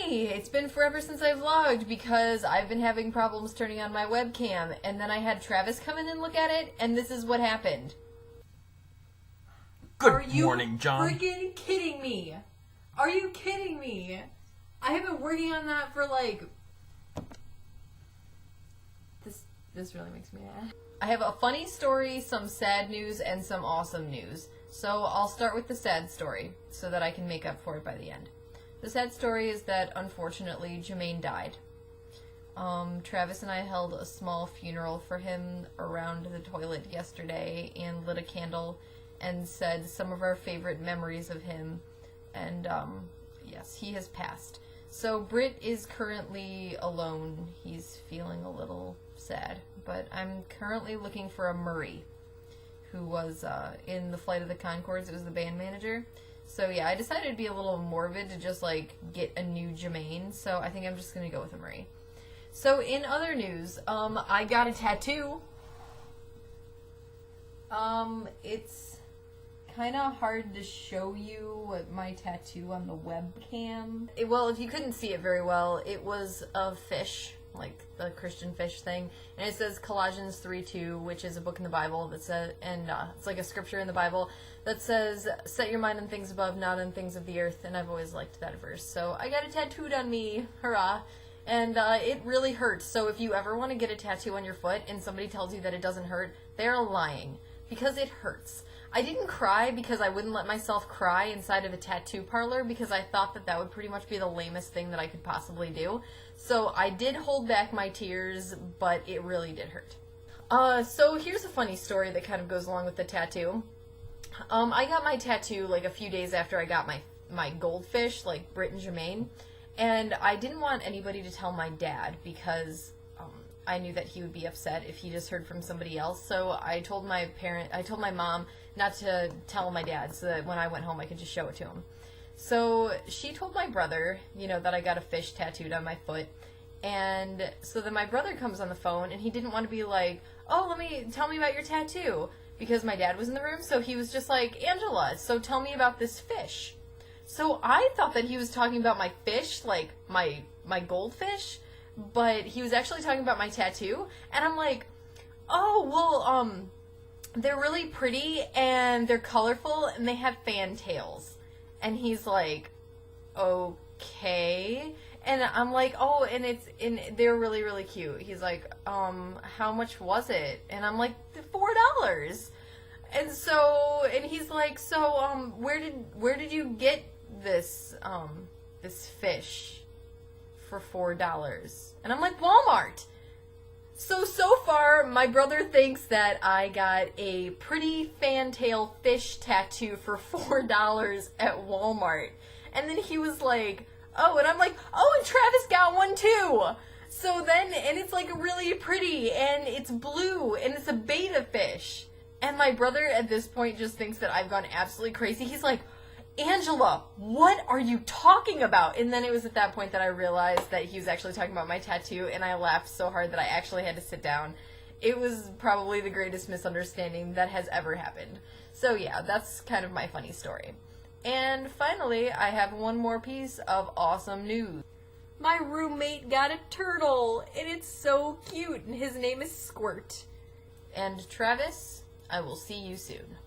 funny. It's been forever since I vlogged because I've been having problems turning on my webcam, and then I had Travis come in and look at it, and this is what happened. Good morning, John. Are you freaking kidding me? Are you kidding me? I have been working on that for like... This really makes me mad. I have a funny story, some sad news, and some awesome news. So I'll start with the sad story so that I can make up for it by the end. The sad story is that, unfortunately, Jermaine died. Travis and I held a small funeral for him around the toilet yesterday and lit a candle and said some of our favorite memories of him. And, yes, he has passed. So Britt is currently alone. He's feeling a little sad. But I'm currently looking for a Murray, who was in the Flight of the Conchords. It was the band manager. So yeah, I decided it'd be a little morbid to just like get a new Jermaine. So I think I'm just gonna go with a Murray. So in other news, I got a tattoo. It's kind of hard to show you my tattoo on the webcam. Well, if you couldn't see it very well, it was a fish, like the Christian fish thing, and it says Colossians 3:2, which is a book in the Bible that says, and it's like a scripture in the Bible that says, "Set your mind on things above, not on things of the earth." And I've always liked that verse, so I got it tattooed on me, hurrah! And it really hurts. So if you ever want to get a tattoo on your foot and somebody tells you that it doesn't hurt, they're lying, because it hurts. I didn't cry because I wouldn't let myself cry inside of a tattoo parlor because I thought that that would pretty much be the lamest thing that I could possibly do. So I did hold back my tears, but it really did hurt. So here's a funny story that kind of goes along with the tattoo. I got my tattoo like a few days after I got my goldfish, like Britt and Jermaine, and I didn't want anybody to tell my dad because I knew that he would be upset if he just heard from somebody else. So I told my mom not to tell my dad so that when I went home I could just show it to him. So she told my brother, that I got a fish tattooed on my foot. And so then my brother comes on the phone and he didn't want to be like, "Oh, tell me about your tattoo," because my dad was in the room. So he was just like, "Angela, so tell me about this fish." So I thought that he was talking about my fish, like my goldfish. But he was actually talking about my tattoo, and I'm like, "Oh, well, they're really pretty, and they're colorful, and they have fantails." And he's like, "Okay." And I'm like, "Oh, and they're really, really cute." He's like, "How much was it?" And I'm like, $4. And he's like, "So, where did you get this fish for $4? And I'm like, "Walmart." So far, my brother thinks that I got a pretty fantail fish tattoo for $4 at Walmart. And then he was like, "Oh," and I'm like, "Oh, and Travis got one too." So then, and it's like really pretty, and it's blue, and it's a betta fish. And my brother at this point just thinks that I've gone absolutely crazy. He's like, "Angela, what are you talking about?" And then it was at that point that I realized that he was actually talking about my tattoo, and I laughed so hard that I actually had to sit down. It was probably the greatest misunderstanding that has ever happened. So yeah, that's kind of my funny story. And finally, I have one more piece of awesome news. My roommate got a turtle, and it's so cute, and his name is Squirt. And Travis, I will see you soon.